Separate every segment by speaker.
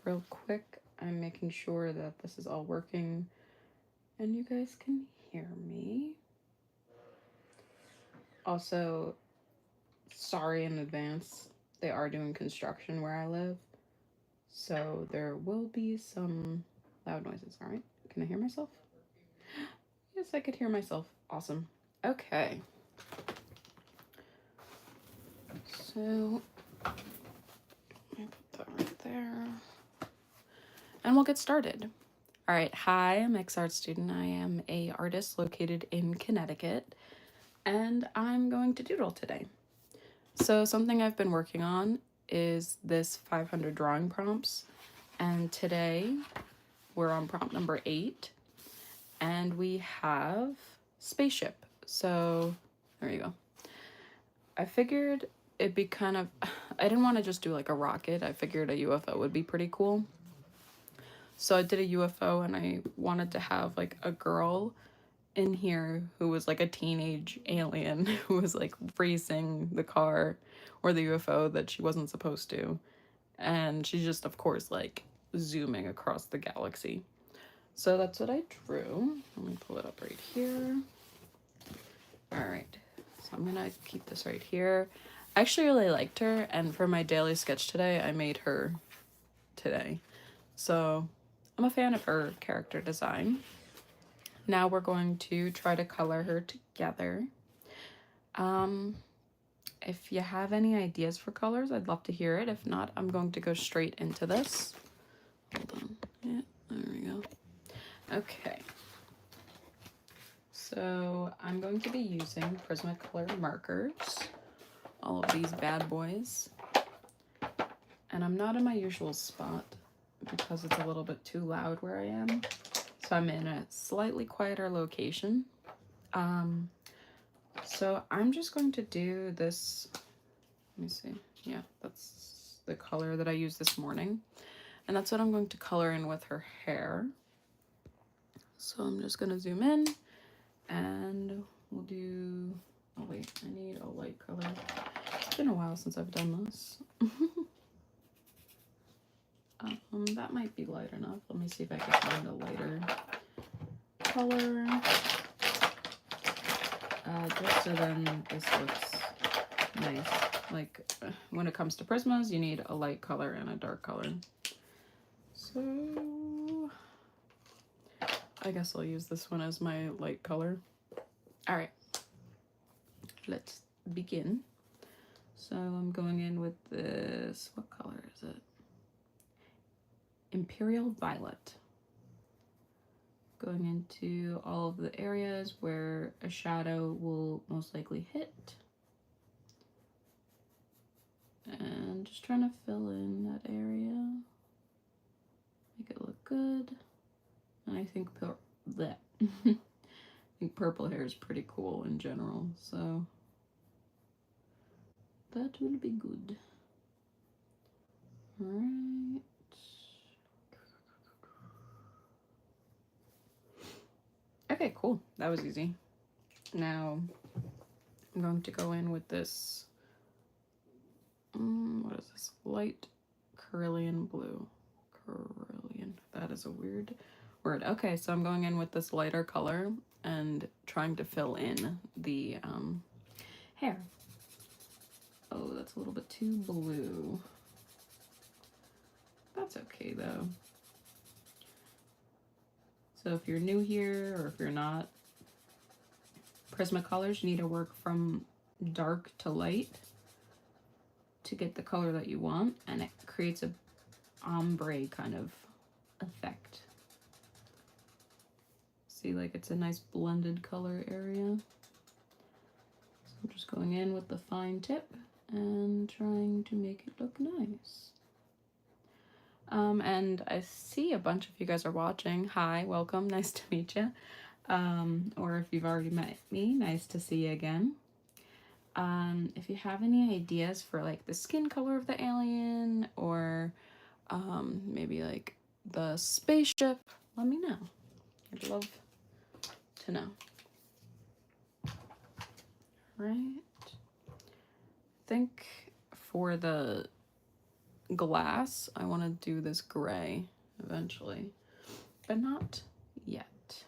Speaker 1: real quick. I'm making sure that this is all working and you guys can hear me. Also, sorry in advance. They are doing construction where I live, so there will be some loud noises, alright? Can I hear myself? Yes, I could hear myself. Awesome. Okay. So, let me put that right there. And we'll get started. All right, hi, I'm ex-art student. I am a artist located in Connecticut, and I'm going to doodle today. So something I've been working on is this 500 drawing prompts, and today we're on prompt number 8, and we have Spaceship. So there you go. I figured it'd be kind of, I didn't want to just do like a rocket. I figured a UFO would be pretty cool. So I did a UFO and I wanted to have like a girl in here who was like a teenage alien who was like racing the car or the UFO that she wasn't supposed to. And she's just, of course, like zooming across the galaxy. So that's what I drew. Let me pull it up right here. All right. So I'm gonna keep this right here. I actually really liked her, and for my daily sketch today, I made her today. So I'm a fan of her character design. Now we're going to try to color her together. If you have any ideas for colors, I'd love to hear it. If not, I'm going to go straight into this. Hold on. Yeah, there we go. Okay. So I'm going to be using Prismacolor markers. All of these bad boys. And I'm not in my usual spot because it's a little bit too loud where I am. So I'm in a slightly quieter location. So I'm just going to do this. Let me see. Yeah, that's the color that I used this morning. And that's what I'm going to color in with her hair. So I'm just going to zoom in and we'll do, oh wait, I need a light color. It's been a while since I've done this. That might be light enough. Let me see if I can find a lighter color. Just so then this looks nice. Like when it comes to Prismas, you need a light color and a dark color. So I guess I'll use this one as my light color. All right, let's begin. So I'm going in with this, what color is it? Imperial Violet. Going into all of the areas where a shadow will most likely hit. And just trying to fill in that area. Make it look good. And I think I think purple hair is pretty cool in general, so that will be good. All right. Okay, cool. That was easy. Now I'm going to go in with this, what is this? Light Cerulean blue. Cerulean. That is a weird word. Okay, so I'm going in with this lighter color and trying to fill in the hair. Oh, that's a little bit too blue. That's okay though. So if you're new here or if you're not, Prismacolors, you need to work from dark to light to get the color that you want, and it creates a ombre kind of effect. See, like it's a nice blended color area. So I'm just going in with the fine tip and trying to make it look nice. And I see a bunch of you guys are watching. Hi, welcome, nice to meet you. Or if you've already met me, nice to see you again. If you have any ideas for like the skin color of the alien or maybe like the spaceship, let me know. I'd love to know. Right? I think for the glass. I want to do this gray eventually, but not yet.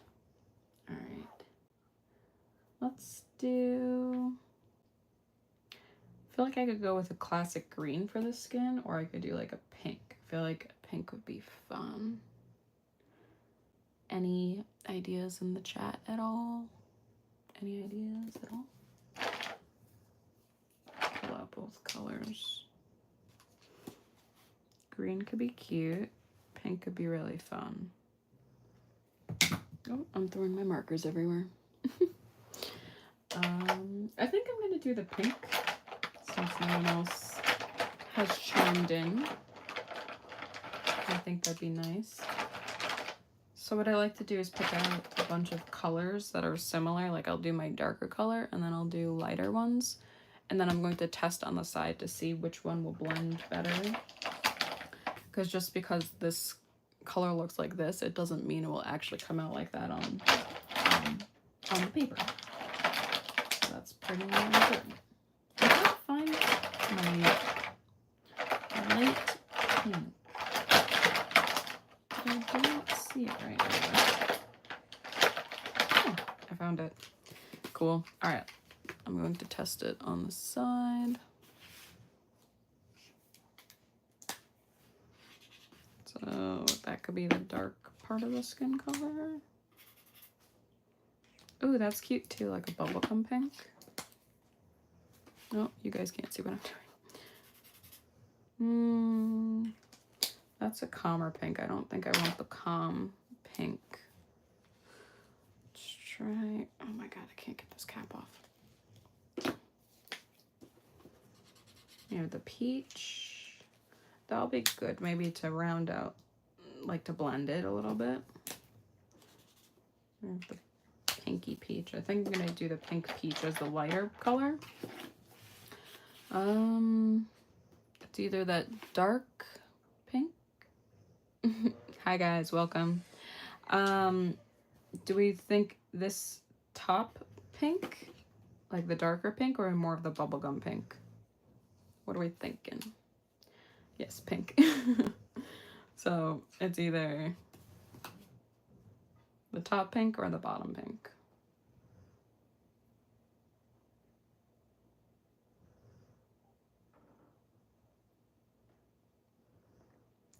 Speaker 1: All right. Let's do... I feel like I could go with a classic green for the skin, or I could do like a pink. I feel like a pink would be fun. Any ideas in the chat at all? Any ideas at all? Pull out both colors. Green could be cute. Pink could be really fun. Oh, I'm throwing my markers everywhere. I think I'm going to do the pink since no one else has chimed in. I think that'd be nice. So what I like to do is pick out a bunch of colors that are similar. Like I'll do my darker color and then I'll do lighter ones. And then I'm going to test on the side to see which one will blend better. Because just because this color looks like this, it doesn't mean it will actually come out like that on the paper. So that's pretty important. I can't find my light pink. I do not see it right now. Oh, I found it. Cool. All right. I'm going to test it on the side. So that could be the dark part of the skin color. Ooh, that's cute too, like a bubblegum pink. No, you guys can't see what I'm doing. That's a calmer pink. I don't think I want the calm pink. Let's try. Oh my god, I can't get this cap off. You know, the peach. That'll be good, maybe to round out, like to blend it a little bit. The pinky peach. I think I'm gonna do the pink peach as the lighter color. It's either that dark pink. Hi guys, welcome. Do we think this top pink, like the darker pink, or more of the bubblegum pink? What are we thinking? Yes, pink. So it's either the top pink or the bottom pink.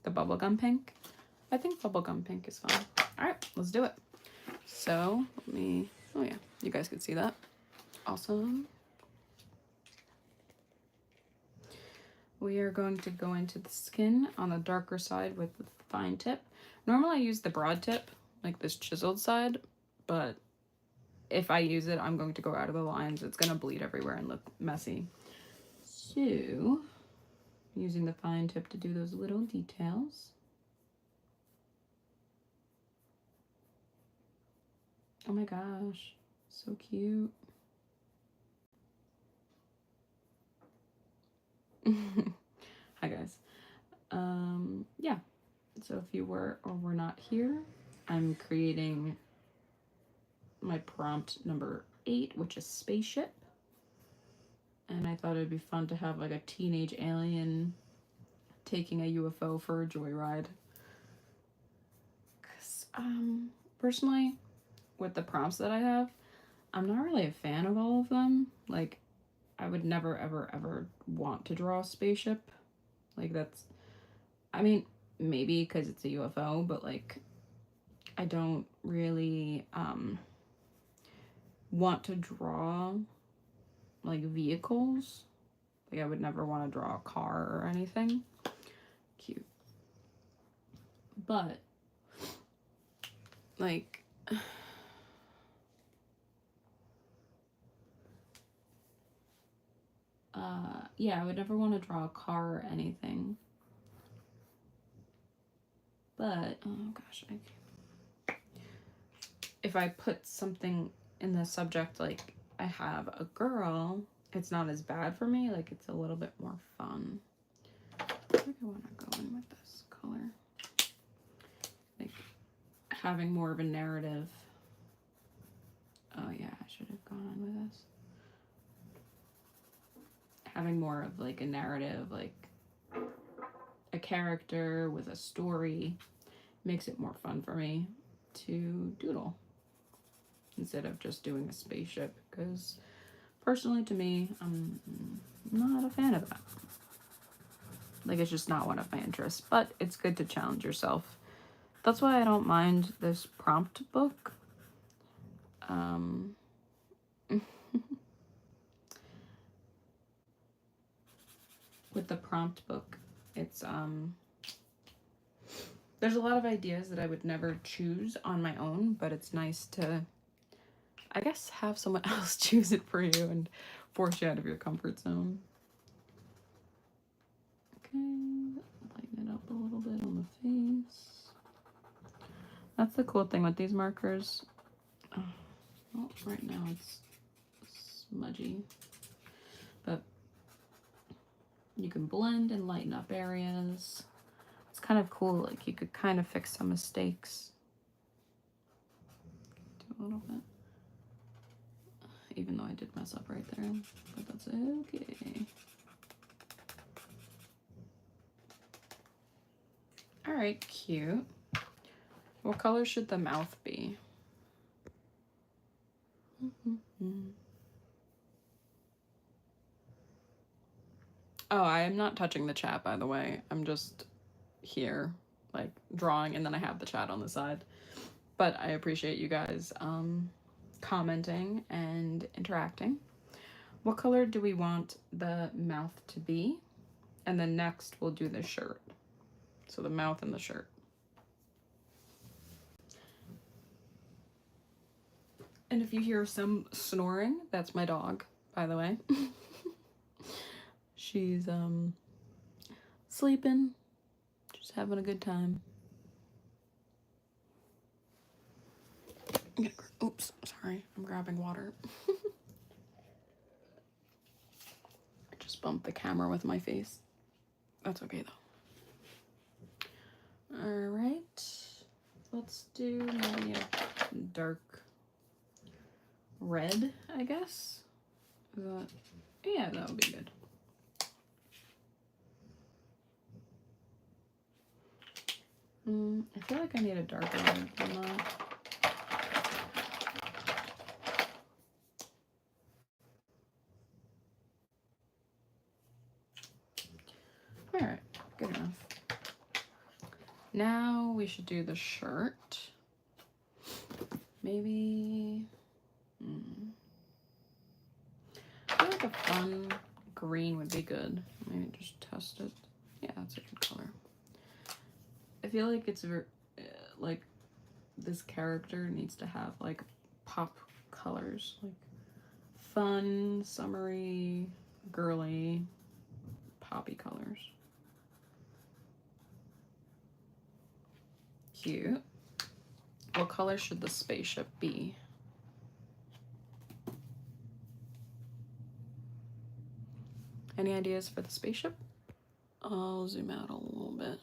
Speaker 1: The bubblegum pink? I think bubblegum pink is fine. All right, let's do it. So let me, oh yeah, you guys can see that. Awesome. We are going to go into the skin on the darker side with the fine tip. Normally I use the broad tip, like this chiseled side, but if I use it, I'm going to go out of the lines. It's gonna bleed everywhere and look messy. So, using the fine tip to do those little details. Oh my gosh, so cute. Hi guys. Yeah, so if you were or were not here, I'm creating my prompt number 8, which is Spaceship. And I thought it'd be fun to have like a teenage alien taking a UFO for a joyride. Because personally, with the prompts that I have, I'm not really a fan of all of them. Like, I would never, ever, ever want to draw a spaceship. Like, that's, I mean, maybe because it's a UFO, but like, I don't really want to draw like vehicles. Like, I would never want to draw a car or anything. Cute. But like, yeah, I would never want to draw a car or anything. But oh gosh, if I put something in the subject, like I have a girl, it's not as bad for me. Like, it's a little bit more fun. I think I want to go in with this color. Like, having more of a narrative. Oh yeah, I should have gone on with this. Having more of like a narrative, like a character with a story makes it more fun for me to doodle instead of just doing a spaceship, because personally to me, I'm not a fan of that. Like, it's just not one of my interests, but it's good to challenge yourself. That's why I don't mind this prompt book. With the prompt book, it's there's a lot of ideas that I would never choose on my own, but it's nice to, I guess, have someone else choose it for you and force you out of your comfort zone. Okay, lighten it up a little bit on the face. That's the cool thing with these markers. Oh, well, right now it's smudgy, but you can blend and lighten up areas. It's kind of cool, like you could kind of fix some mistakes. Do a little bit. Even though I did mess up right there, but that's okay. All right, cute. What color should the mouth be? Oh, I am not touching the chat, by the way. I'm just here, like, drawing, and then I have the chat on the side. But I appreciate you guys commenting and interacting. What color do we want the mouth to be? And then next we'll do the shirt. So the mouth and the shirt. And if you hear some snoring, that's my dog, by the way. She's sleeping, just having a good time. Oops, sorry, I'm grabbing water. I just bumped the camera with my face. That's okay though. All right, let's do maybe a dark red, I guess. Is that, yeah, that would be good. I feel like I need a darker one than that. All right, good enough. Now we should do the shirt. Maybe, I feel like a fun green would be good. Maybe just test it. Yeah, that's a good color. I feel like it's like this character needs to have like pop colors, like fun, summery, girly, poppy colors. Cute. What color should the spaceship be? Any ideas for the spaceship? I'll zoom out a little bit.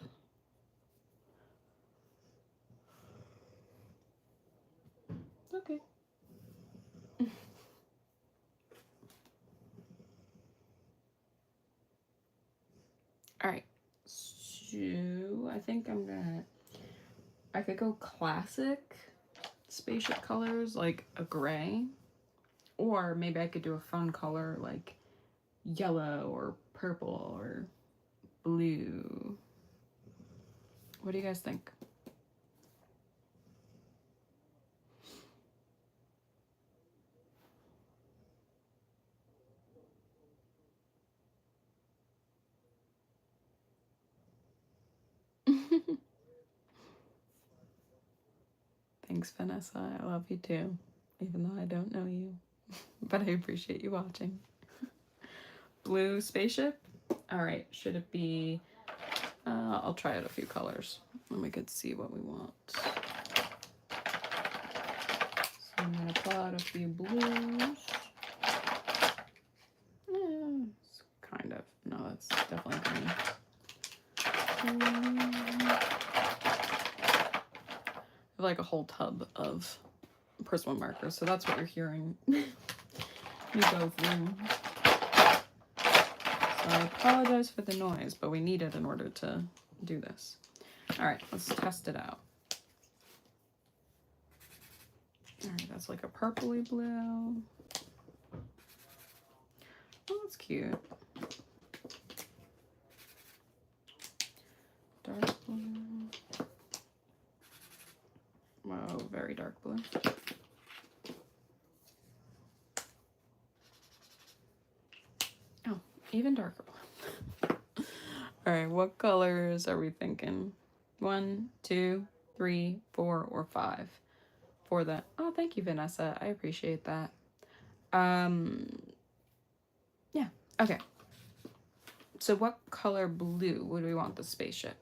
Speaker 1: Okay. All right. So I think I could go classic spaceship colors, like a gray, or maybe I could do a fun color like yellow or purple or blue. What do you guys think? Thanks, Vanessa. I love you too, even though I don't know you, but I appreciate you watching. Blue spaceship? All right, should it be, I'll try out a few colors and we could see what we want. So I'm gonna pull out a few blues. It's kind of, no, that's definitely green. I have like a whole tub of Prisma markers, so that's what you're hearing me go through. So So I apologize for the noise, but we need it in order to do this. All right, let's test it out. All right, that's like a purpley blue. Oh, that's cute. Dark blue. Wow, very dark blue. Oh, even darker blue. All right, what colors are we thinking? 1, 2, 3, 4, or 5 for that? Oh, thank you, Vanessa. I appreciate that. Yeah, okay. So what color blue would we want the spaceship?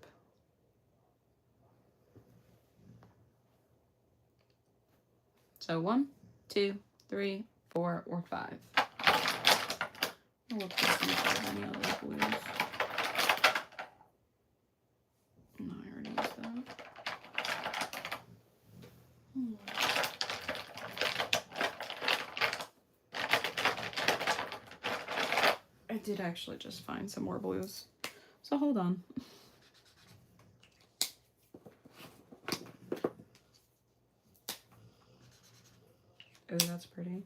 Speaker 1: So 1, 2, 3, 4, or 5. I'll look to see if I have any other blues. No, I already used that. I did actually just find some more blues. So hold on. Oh, that's pretty.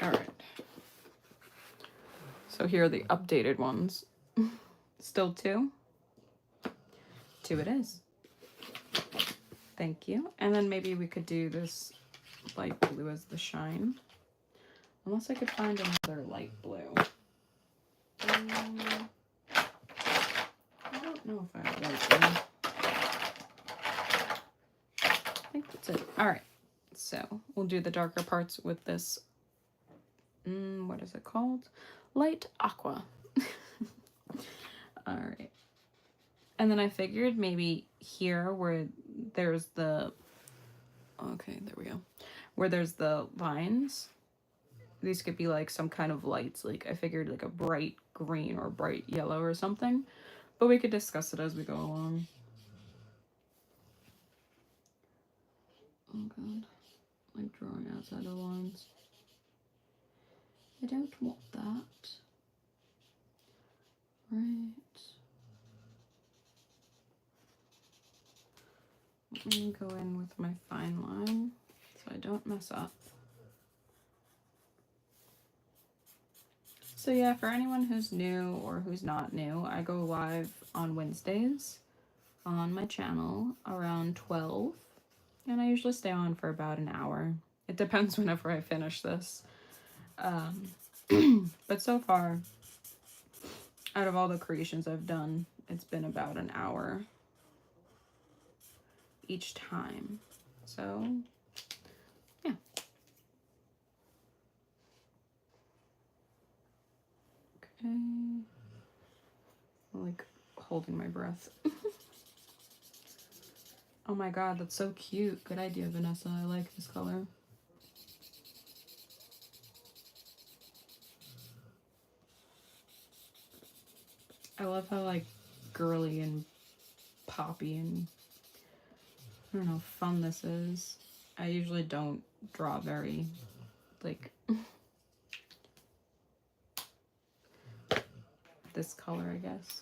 Speaker 1: All right. So here are the updated ones. Still 2? 2 it is. Thank you. And then maybe we could do this light blue as the shine. Unless I could find another light blue. I don't know if I have light blue. I think that's it. All right. So we'll do the darker parts with this. What is it called? Light aqua. All right. And then I figured maybe here where there's the, okay, there we go. Where there's the lines, these could be like some kind of lights. Like I figured like a bright green or bright yellow or something, but we could discuss it as we go along. Oh God, like drawing outside the lines. I don't want that. Right. Let me go in with my fine line so I don't mess up. So yeah, for anyone who's new or who's not new, I go live on Wednesdays on my channel around 12, and I usually stay on for about an hour. It depends whenever I finish this. But so far, out of all the creations I've done, it's been about an hour each time. So yeah. Okay. I'm like holding my breath. Oh my God, that's so cute. Good idea, Vanessa. I like this color. I love how like girly and poppy and I don't know, fun this is. I usually don't draw very like this color, I guess.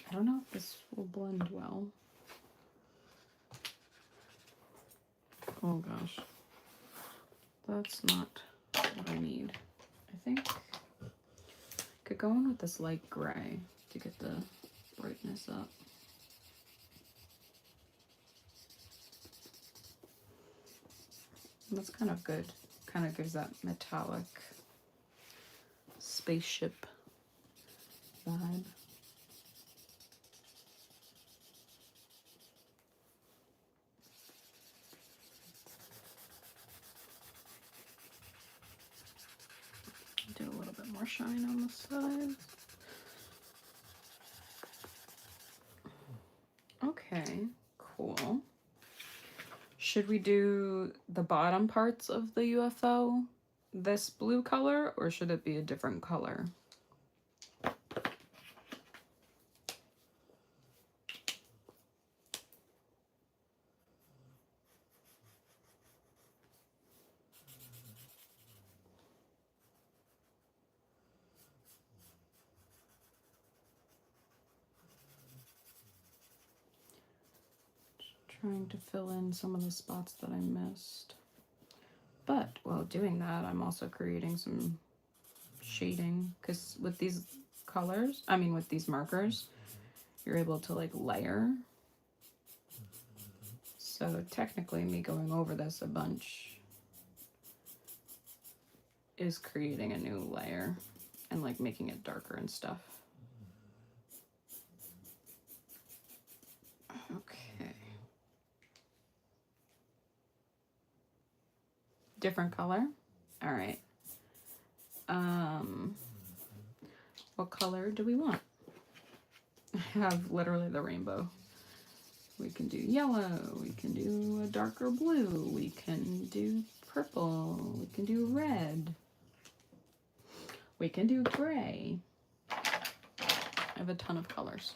Speaker 1: I don't know if this will blend well. Oh gosh. That's not what I need. I think I could go in with this light gray to get the brightness up. And that's kind of good. Kind of gives that metallic spaceship vibe. Do a little bit more shine on the sides. Okay, cool. Should we do the bottom parts of the UFO this blue color, or should it be a different color? trying to fill in some of the spots that I missed. But while doing that, I'm also creating some shading, because with these colors, with these markers, you're able to like layer. So technically me going over this a bunch is creating a new layer and like making it darker and stuff. Okay. Different color? All right. What color do we want? I have literally the rainbow. We can do yellow, we can do a darker blue, we can do purple, we can do red, we can do gray. I have a ton of colors.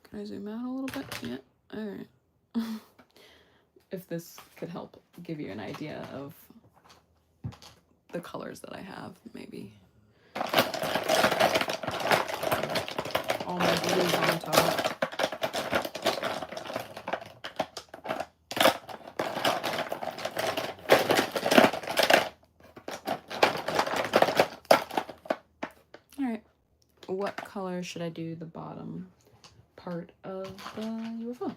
Speaker 1: Can I zoom out a little bit? Yeah, all right. If this could help give you an idea of the colors that I have, maybe. All my blues on top. All right, what color should I do the bottom part of the UFO?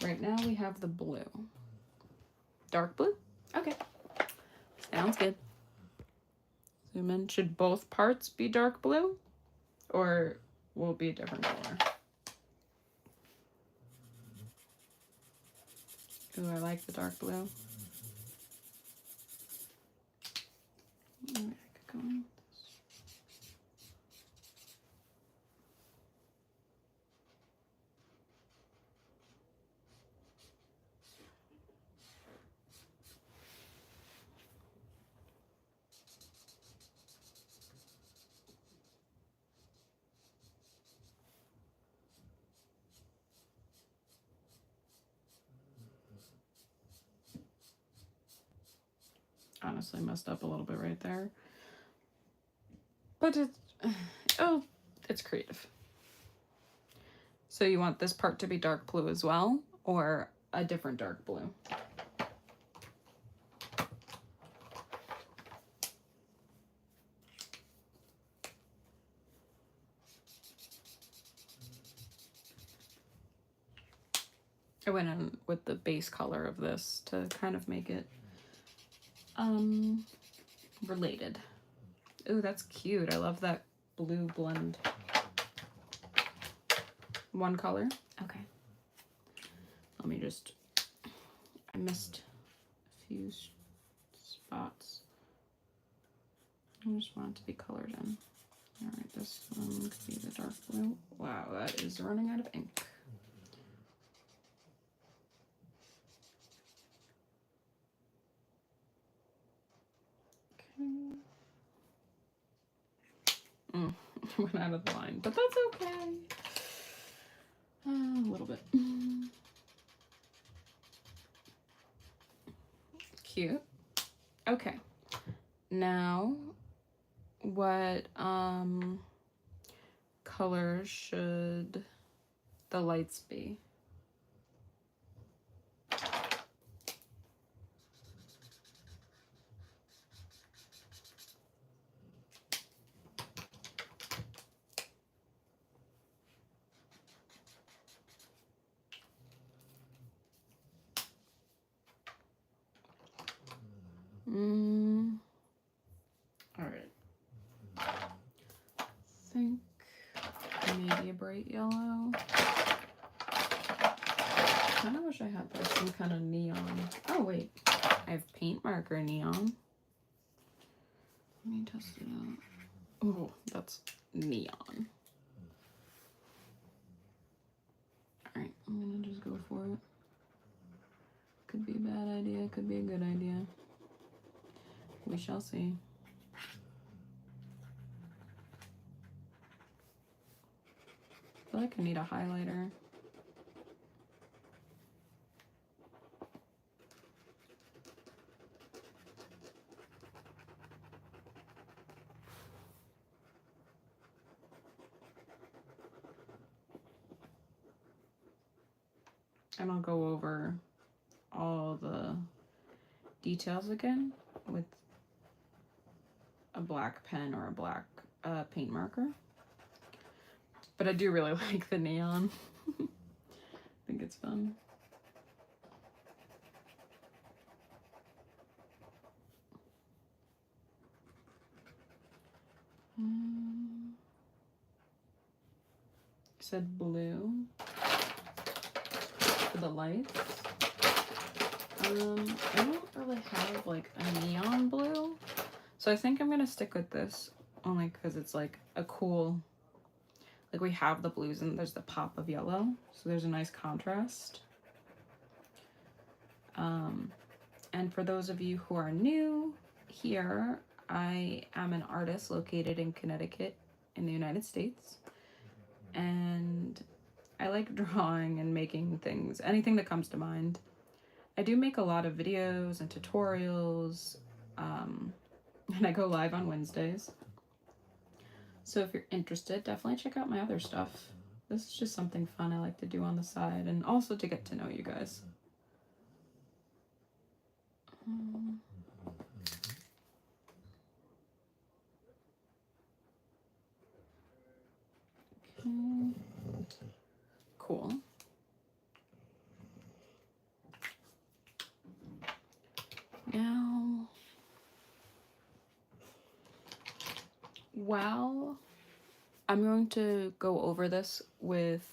Speaker 1: Right now we have the blue. Dark blue? Okay. Sounds good. Zoom in. Should both parts be dark blue? Or will it be a different color? Ooh, I like the dark blue. Maybe I could go in. Honestly messed up a little bit right there. But it's creative. So you want this part to be dark blue as well, or a different dark blue? I went in with the base color of this to kind of make it related. Ooh, that's cute. I love that blue blend. One color? Okay. Let me just, I missed a few spots. I just want it to be colored in. All right, this one could be the dark blue. Wow, that is running out of ink. Went out of the line, but that's okay. A little bit. Cute. Okay. Now, what color should the lights be? All right. I think maybe a bright yellow. I kind of wish I had like some kind of neon. Oh wait, I have paint marker neon. Let me test it out. Oh, that's neon. All right, I'm gonna just go for it. Could be a bad idea, could be a good idea. We shall see. I feel like I need a highlighter. And I'll go over all the details again with a black pen or a black paint marker. But I do really like the neon. I think it's fun. Said blue for the lights. I don't really have like a neon blue, so I think I'm gonna stick with this only because it's like a cool, like we have the blues and there's the pop of yellow, so there's a nice contrast. And for those of you who are new here, I am an artist located in Connecticut in the United States, and I like drawing and making things, anything that comes to mind. I do make a lot of videos and tutorials, and I go live on Wednesdays. So if you're interested, definitely check out my other stuff. This is just something fun I like to do on the side, and also to get to know you guys. Okay. Cool. Now, while I'm going to go over this with,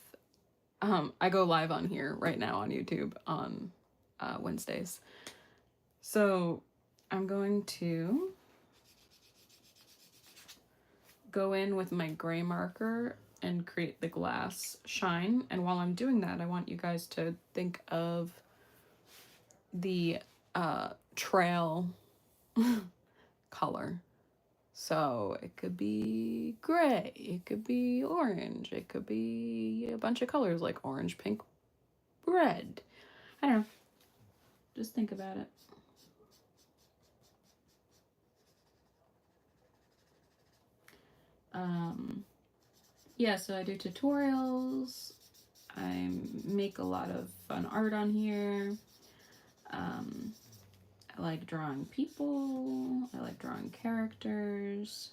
Speaker 1: I go live on here right now on YouTube on Wednesdays. So I'm going to go in with my gray marker and create the glass shine. And while I'm doing that, I want you guys to think of the trail color. So it could be gray, it could be orange, it could be a bunch of colors like orange, pink, red. I don't know. Just think about it. Yeah, so I do tutorials. I make a lot of fun art on here. I like drawing people. I like drawing characters.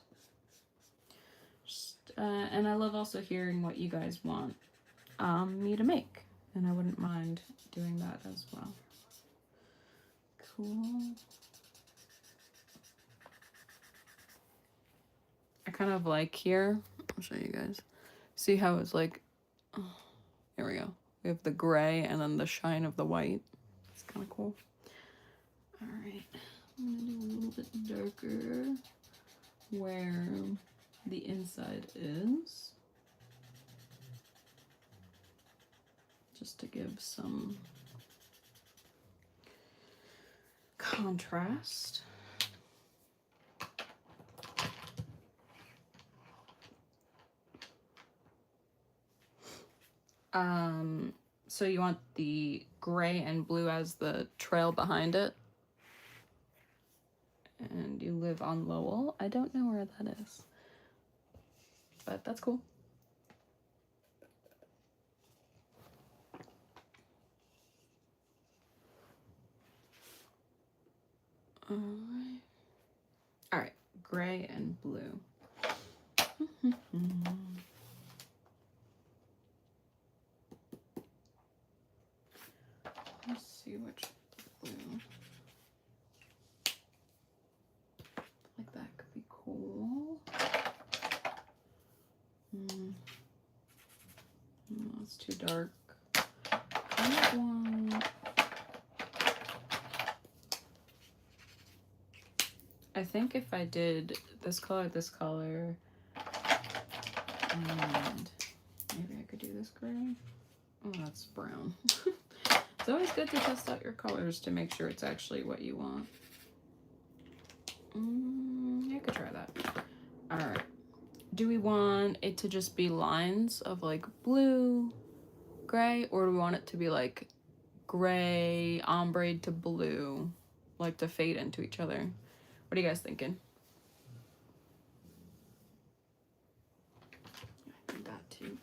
Speaker 1: And I love also hearing what you guys want me to make. And I wouldn't mind doing that as well. Cool. I kind of like here, I'll show you guys. See how it's like, oh, here we go. We have the gray and then the shine of the white. It's kind of cool. All right, I'm gonna do a little bit darker where the inside is, just to give some contrast. So you want the gray and blue as the trail behind it. And you live on Lowell. I don't know where that is, but that's cool. All right, gray and blue. Let's see which blue. Like that could be cool. That's too dark. I want. I think if I did this color, and maybe I could do this gray. Oh, that's brown. It's always good to test out your colors to make sure it's actually what you want. I could try that. All right. Do we want it to just be lines of like blue, gray, or do we want it to be like gray, ombre to blue, like to fade into each other? What are you guys thinking? I think that too.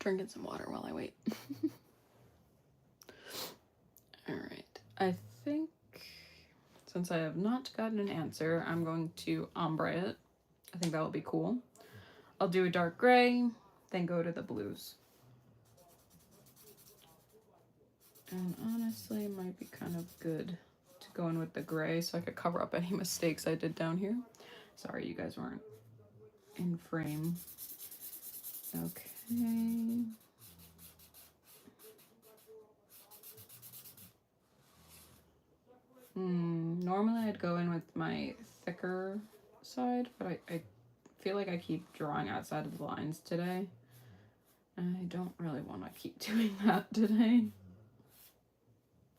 Speaker 1: Drinking some water while I wait. Alright, I think since I have not gotten an answer, I'm going to ombre it. I think that will be cool. I'll do a dark gray, then go to the blues. And honestly, it might be kind of good to go in with the gray so I could cover up any mistakes I did down here. Sorry, you guys weren't in frame. Okay. Normally I'd go in with my thicker side, but I feel like I keep drawing outside of the lines today. I don't really want to keep doing that today.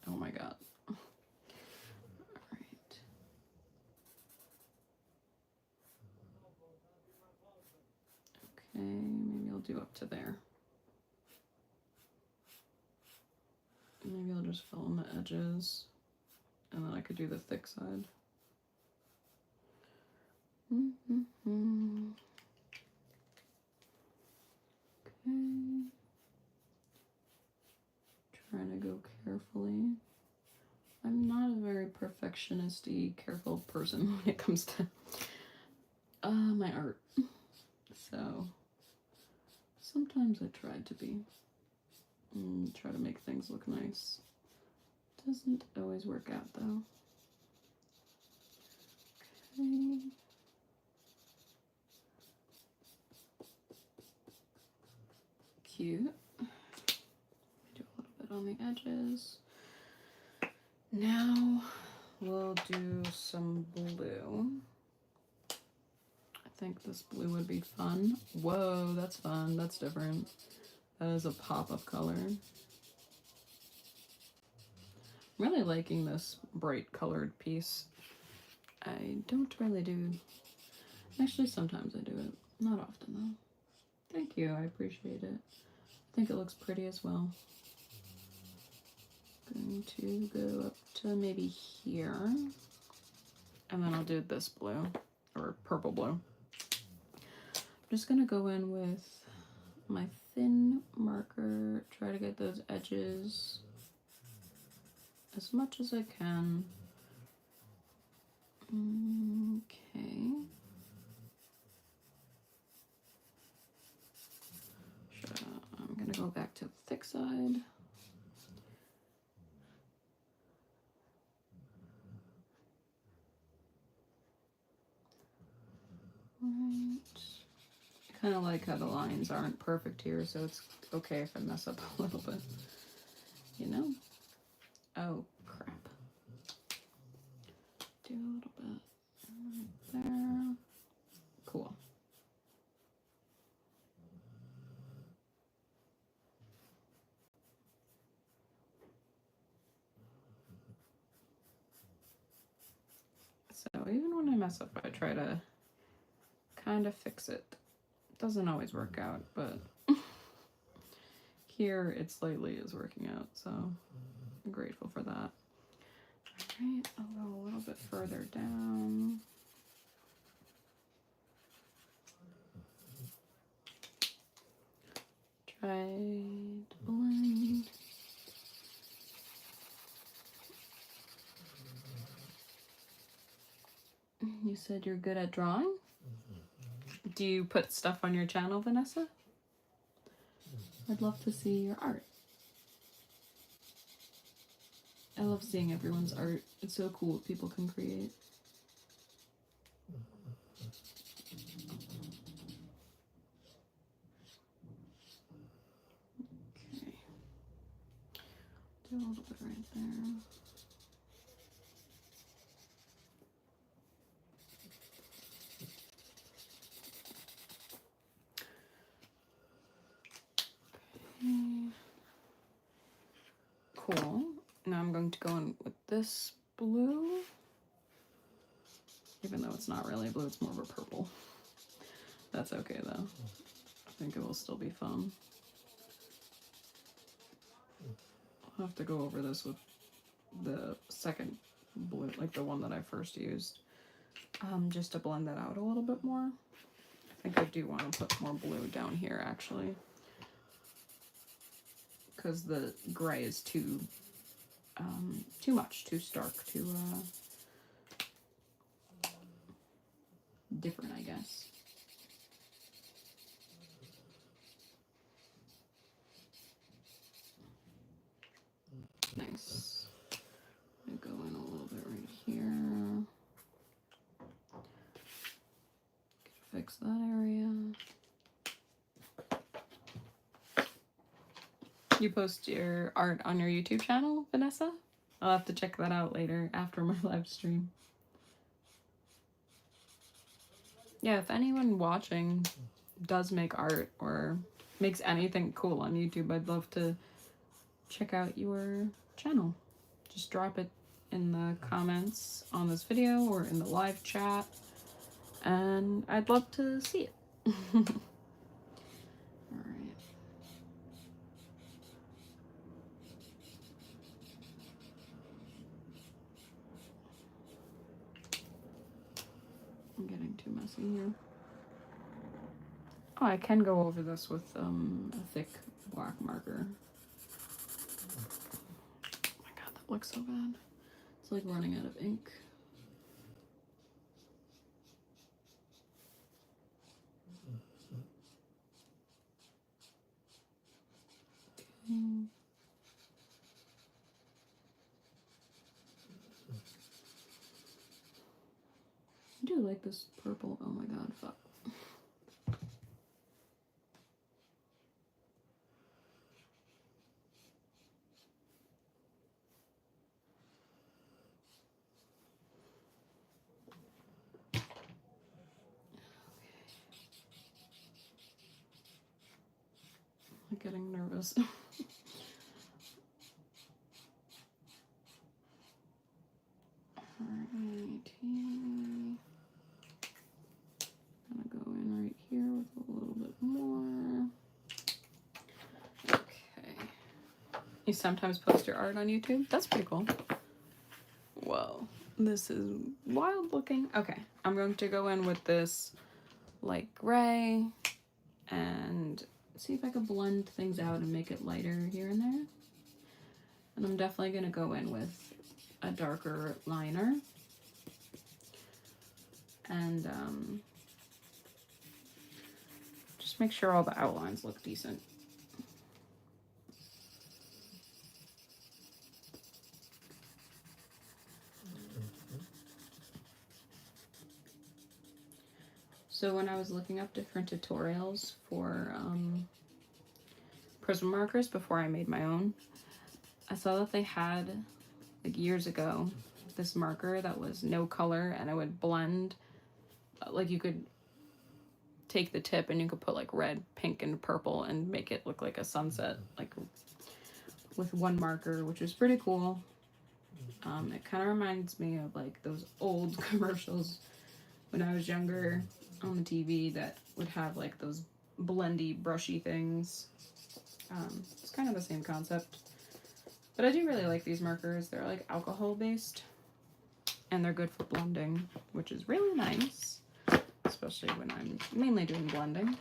Speaker 1: Oh my god. Alright. Okay, maybe I'll do up to there. Maybe I'll just fill in the edges. And then I could do the thick side. Okay. Trying to go carefully. I'm not a very perfectionist-y, careful person when it comes to my art. So sometimes I try to be. Try to make things look nice. Doesn't always work out though. Okay. Cute. Do a little bit on the edges. Now we'll do some blue. I think this blue would be fun. Whoa, that's fun. That's different. That is a pop of color. I'm really liking this bright colored piece. I don't really do, actually sometimes I do it, not often though. Thank you, I appreciate it. I think it looks pretty as well. Going to go up to maybe here, and then I'll do this blue, or purple blue. I'm just gonna go in with my thin marker, try to get those edges as much as I can. Okay. I'm gonna go back to the thick side. Right. I kind of like how the lines aren't perfect here, so it's okay if I mess up a little bit, you know? Oh, crap. Do a little bit right there. Cool. So even when I mess up, I try to kind of fix it. Doesn't always work out, but here it slightly is working out, so I'm grateful for that. Alright, I'll go a little bit further down. Try to blend. You said you're good at drawing? Do you put stuff on your channel, Vanessa? I'd love to see your art. I love seeing everyone's art. It's so cool what people can create. Okay. Do a little bit right there. Cool. Now I'm going to go in with this blue. Even though it's not really blue, it's more of a purple. That's okay though. I think it will still be fun. I'll have to go over this with the second blue, like the one that I first used, just to blend that out a little bit more. I think I do want to put more blue down here actually. because the gray is too much, too stark, too different, I guess. Nice. I'm gonna go in a little bit right here. Fix that area. You post your art on your YouTube channel, Vanessa? I'll have to check that out later after my live stream. Yeah, if anyone watching does make art or makes anything cool on YouTube, I'd love to check out your channel. Just drop it in the comments on this video or in the live chat, and I'd love to see it. Alright. I'm getting too messy here. Oh, I can go over this with a thick black marker. Oh my god, that looks so bad. It's like running out of ink. Okay. I do like this purple. Oh my god, fuck. I'm getting nervous. Alright, I'm gonna go in right here with a little bit more. Okay. You sometimes post your art on YouTube? That's pretty cool. Whoa, this is wild looking. Okay, I'm going to go in with this light gray and see if I can blend things out and make it lighter here and there. And I'm definitely gonna go in with a darker liner and just make sure all the outlines look decent. So when I was looking up different tutorials for prism markers before I made my own, I saw that they had, like years ago, this marker that was no color and it would blend, like you could take the tip and you could put like red, pink, and purple and make it look like a sunset, like with one marker, which was pretty cool. It kind of reminds me of like those old commercials when I was younger on the TV that would have like those blendy, brushy things. It's kind of the same concept. But I do really like these markers. They're like alcohol based and they're good for blending, which is really nice, especially when I'm mainly doing blending.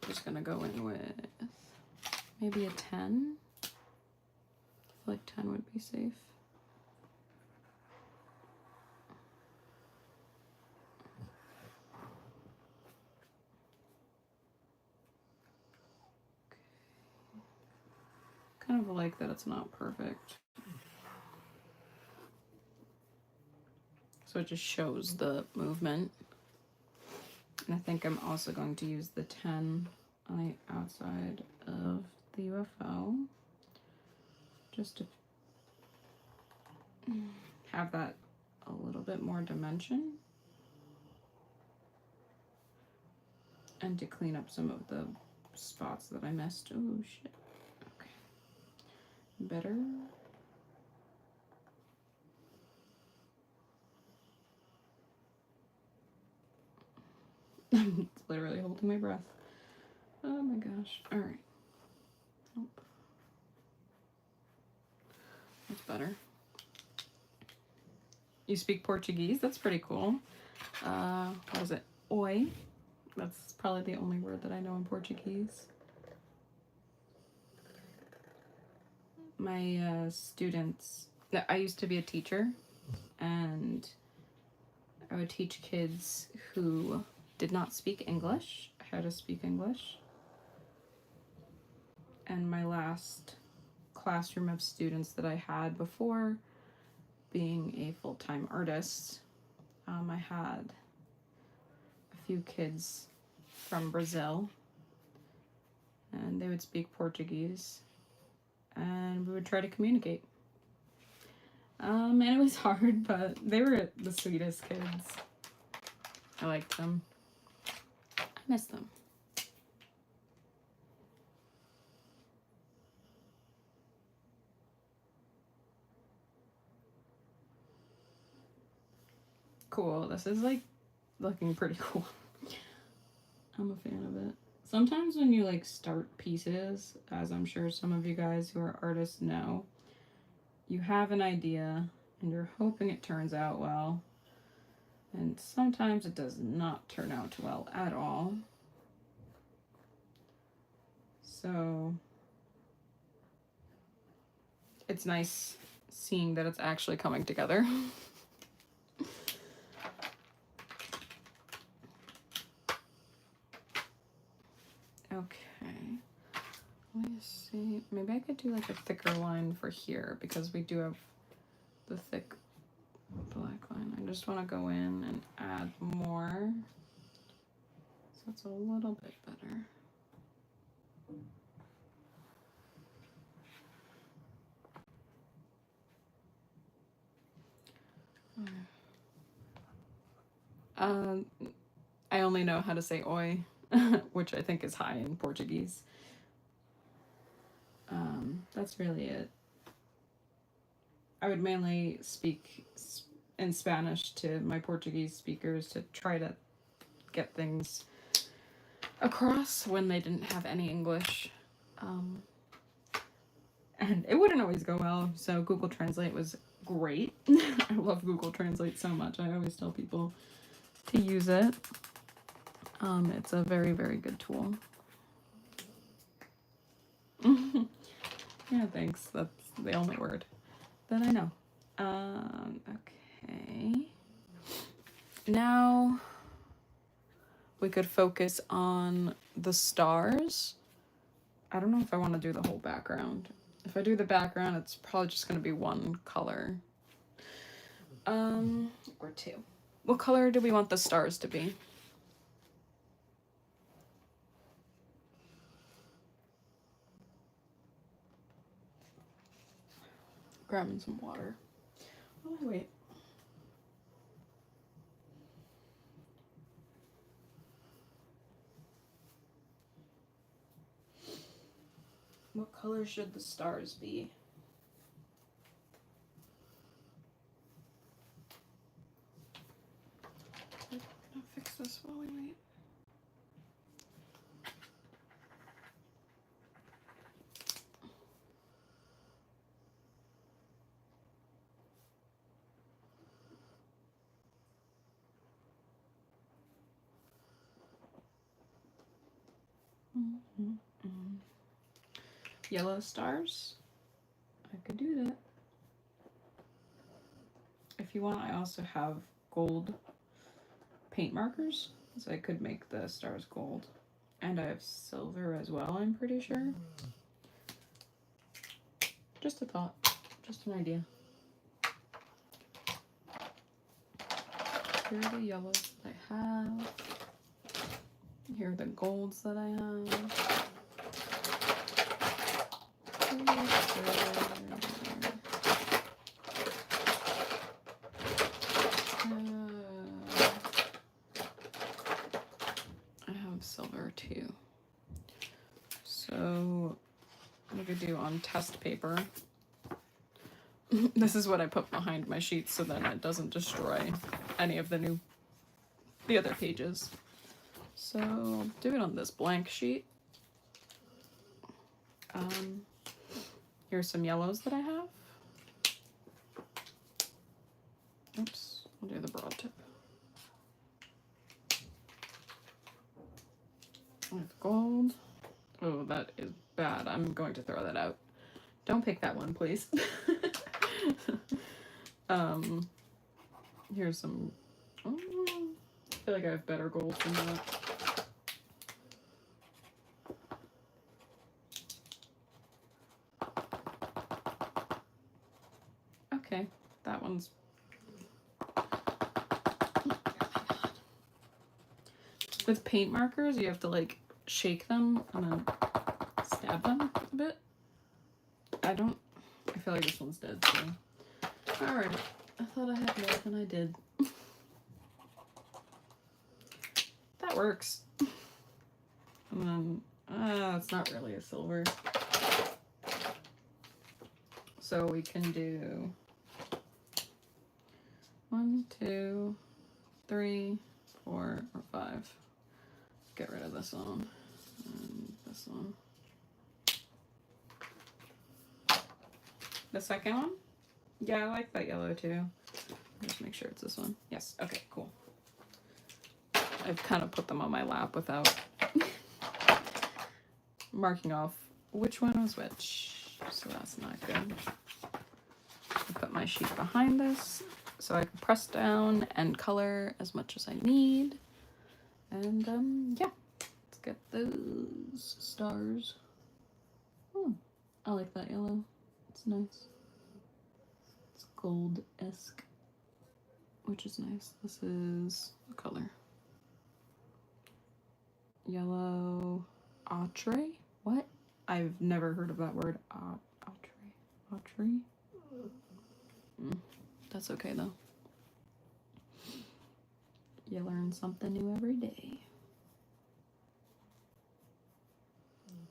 Speaker 1: Just gonna go in with maybe a 10. I feel like 10 would be safe. Kind of like that it's not perfect. So it just shows the movement. And I think I'm also going to use the 10 on the outside of the UFO. Just to have that a little bit more dimension. And to clean up some of the spots that I missed. Oh shit. Okay. Better. I'm literally holding my breath. Oh my gosh. Alright. Nope. That's better. You speak Portuguese? That's pretty cool. What is it? Oi. That's probably the only word that I know in Portuguese. my students, I used to be a teacher, and I would teach kids who did not speak English how to speak English. And my last classroom of students that I had before being a full-time artist, I had a few kids from Brazil, and they would speak Portuguese, and we would try to communicate. And it was hard, but they were the sweetest kids. I liked them. I miss them. Cool. This is like looking pretty cool. I'm a fan of it. Sometimes when you like start pieces, as I'm sure some of you guys who are artists know, you have an idea and you're hoping it turns out well. And sometimes it does not turn out well at all. So it's nice seeing that it's actually coming together. Okay, let me see. Maybe I could do like a thicker line for here because we do have the thick black line. I just want to go in and add more so it's a little bit better. I only know how to say oi, which I think is hi in Portuguese. That's really it. I would mainly speak in Spanish to my Portuguese speakers to try to get things across when they didn't have any English. And it wouldn't always go well, so Google Translate was great. I love Google Translate so much. I always tell people to use it. It's a very, very good tool. Yeah, thanks. That's the only word that I know. Okay. Now we could focus on the stars. I don't know if I want to do the whole background. If I do the background, it's probably just going to be one color. Or two. What color do we want the stars to be? Grabbing some water. Oh, wait. What color should the stars be? I'm gonna fix this while we wait. Yellow stars. I could do that. If you want, I also have gold paint markers, so I could make the stars gold. And I have silver as well, I'm pretty sure. Just a thought, just an idea. Here are the yellows that I have. Here are the golds that I have. I have silver too. So what I could do on test paper. This is what I put behind my sheets so that it doesn't destroy any of the other pages. So I'll do it on this blank sheet. Here's some yellows that I have. Oops, I'll do the broad tip. I have gold. Oh, that is bad. I'm going to throw that out. Don't pick that one, please. Here's some, I feel like I have better gold than that. Okay, that one's, with paint markers, you have to like shake them and then stab them a bit. I feel like this one's dead, so. Alright, I thought I had more than I did. That works. And then, it's not really a silver. So we can do 1, 2, 3, 4, or 5. Get rid of this one and this one. The second one? Yeah, I like that yellow too. Just make sure it's this one. Yes, okay, cool. I've kind of put them on my lap without marking off which one was which, so that's not good. I put my sheet behind this so I can press down and color as much as I need. And yeah, let's get those stars. Oh, I like that yellow. It's nice. It's gold-esque, which is nice. This is the color. Yellow ochre? What? I've never heard of that word. Ochre? That's okay though. You learn something new every day.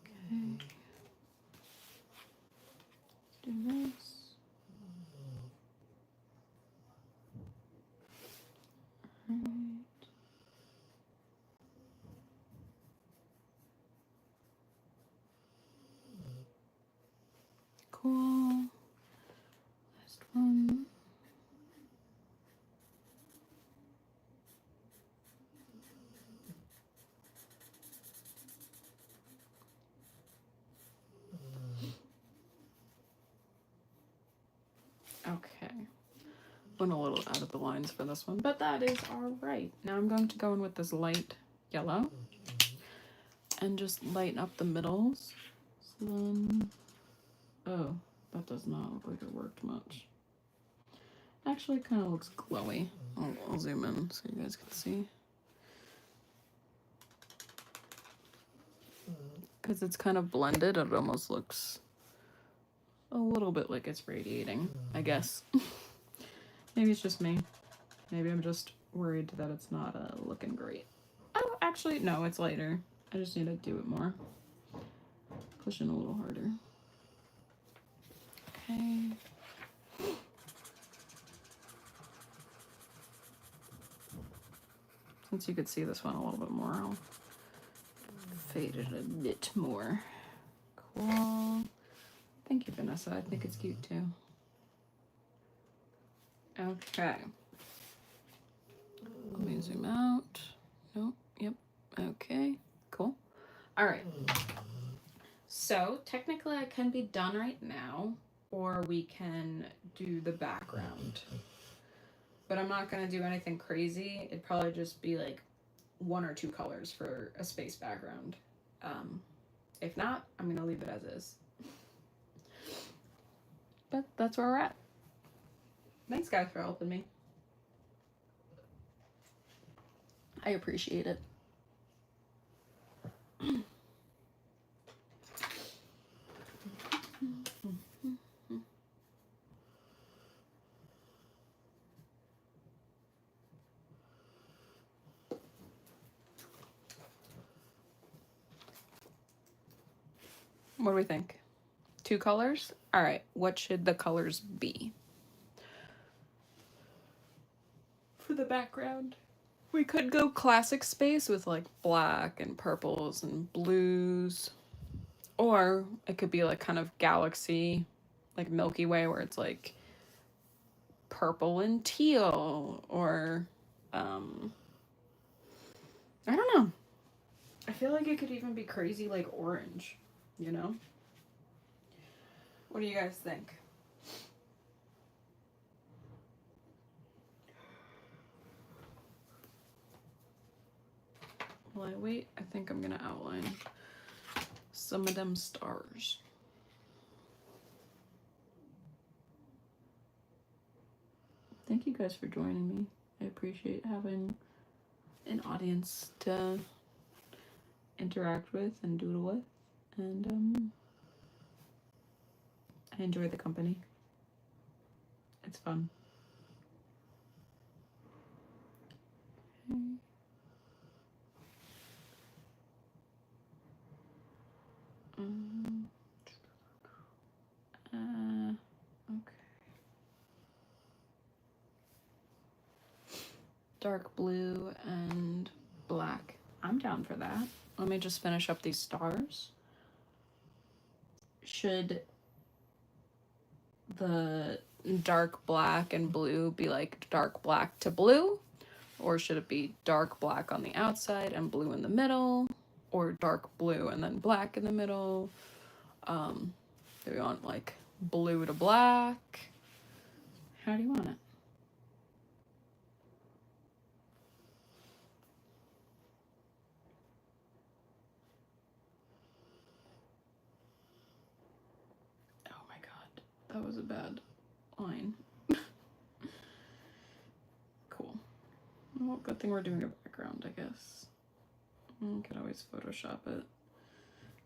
Speaker 1: Okay. Let's do this. All right. Cool. Last one. Okay. Went a little out of the lines for this one, but that is all right. Now I'm going to go in with this light yellow and just lighten up the middles. So then, oh, that does not look like it worked much. Actually, it kind of looks glowy. I'll zoom in so you guys can see. Because it's kind of blended, it almost looks a little bit like it's radiating, I guess. Maybe it's just me. Maybe I'm just worried that it's not looking great. Oh, actually, no, it's lighter. I just need to do it more. Push in a little harder. Okay. Since you could see this one a little bit more, I'll fade it a bit more. Cool. Thank you, Vanessa. I think it's cute too. Okay. Let me zoom out. Nope. Yep. Okay. Cool. All right. So technically I can be done right now, or we can do the background. But I'm not going to do anything crazy. It'd probably just be like 1 or 2 colors for a space background. If not, I'm going to leave it as is. But that's where we're at. Thanks, guys, for helping me. I appreciate it. What do we think? 2 colors? All right, what should the colors be? For the background, we could go classic space with like black and purples and blues. Or it could be like kind of galaxy, like Milky Way, where it's like purple and teal, or I don't know. I feel like it could even be crazy like orange, you know? What do you guys think? While I wait, I think I'm gonna outline some of them stars. Thank you guys for joining me. I appreciate having an audience to interact with and doodle with, and I enjoy the company. It's fun. Okay. Okay. Dark blue and black. I'm down for that. Let me just finish up these stars. Should the dark black and blue be like dark black to blue? Or should it be dark black on the outside and blue in the middle? Or dark blue and then black in the middle? Do we want like blue to black? How do you want it? Oh my god, that was a bad line. Cool. Well, good thing we're doing a background, I guess. You could always Photoshop it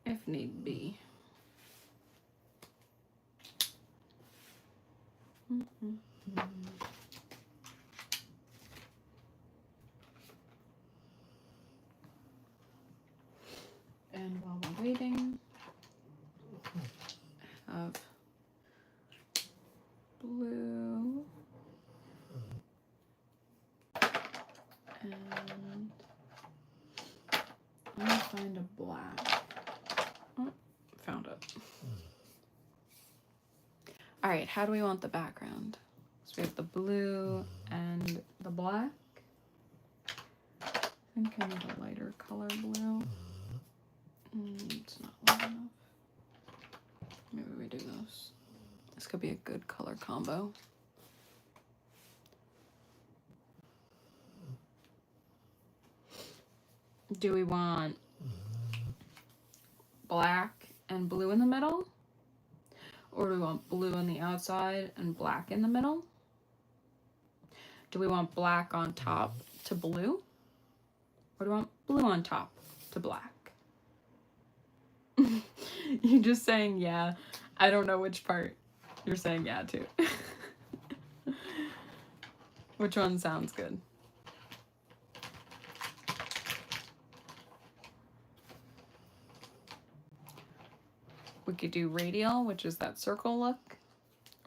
Speaker 1: if need be. And while we're waiting, have blue and I'm gonna find a black. Oh, found it. All right, how do we want the background? So we have the blue and the black. I think I need a lighter color blue. It's not light enough. Maybe we do this. This could be a good color combo. Do we want black and blue in the middle? Or do we want blue on the outside and black in the middle? Do we want black on top to blue? Or do we want blue on top to black? You're just saying yeah. I don't know which part you're saying yeah to. Which one sounds good? We could do radial, which is that circle look,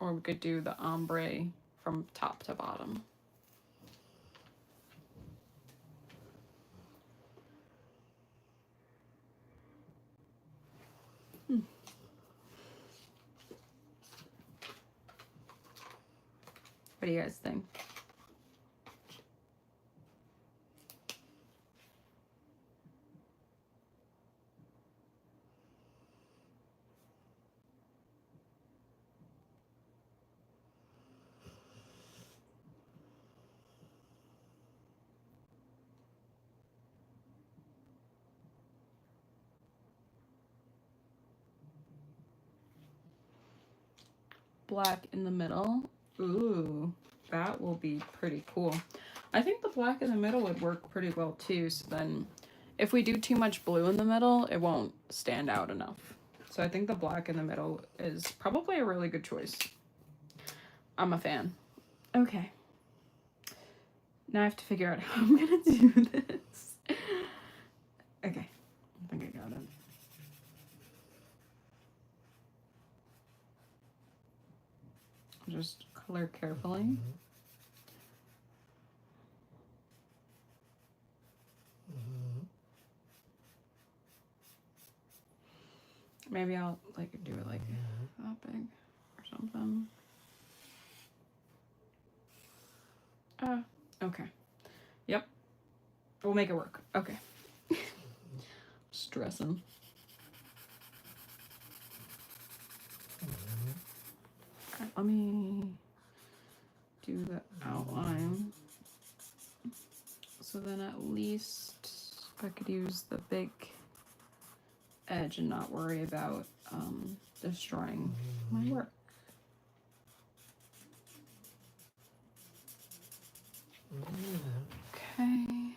Speaker 1: or we could do the ombre from top to bottom. What do you guys think? Black in the middle. Ooh, that will be pretty cool. I think the black in the middle would work pretty well too, so then if we do too much blue in the middle, it won't stand out enough. So I think the black in the middle is probably a really good choice. I'm a fan. Okay. Now I have to figure out how I'm gonna do this. Okay, I think I got it. Just color carefully. Maybe I'll like do it like that big or something. Okay. Yep. We'll make it work. Okay. Stressing. Let me do the outline. So then at least I could use the big edge and not worry about destroying my work. Okay.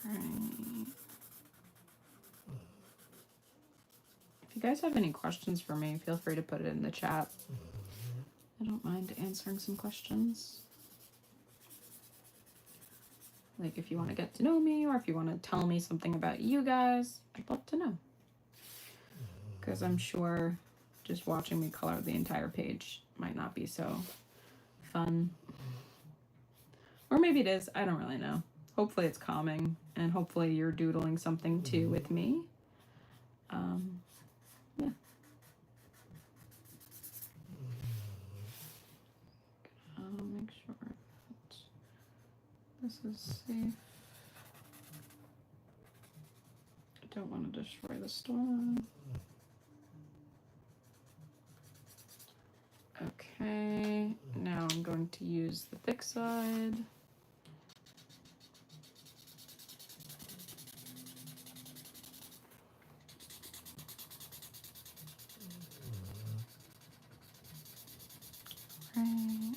Speaker 1: All right. If you guys have any questions for me, feel free to put it in the chat. I don't mind answering some questions. Like if you want to get to know me or if you want to tell me something about you guys, I'd love to know. Because I'm sure just watching me color the entire page might not be so fun. Or maybe it is, I don't really know. Hopefully it's calming and hopefully you're doodling something too with me. Yeah. Make sure that this is safe. I don't want to destroy the storm. Okay, now I'm going to use the thick side. Right.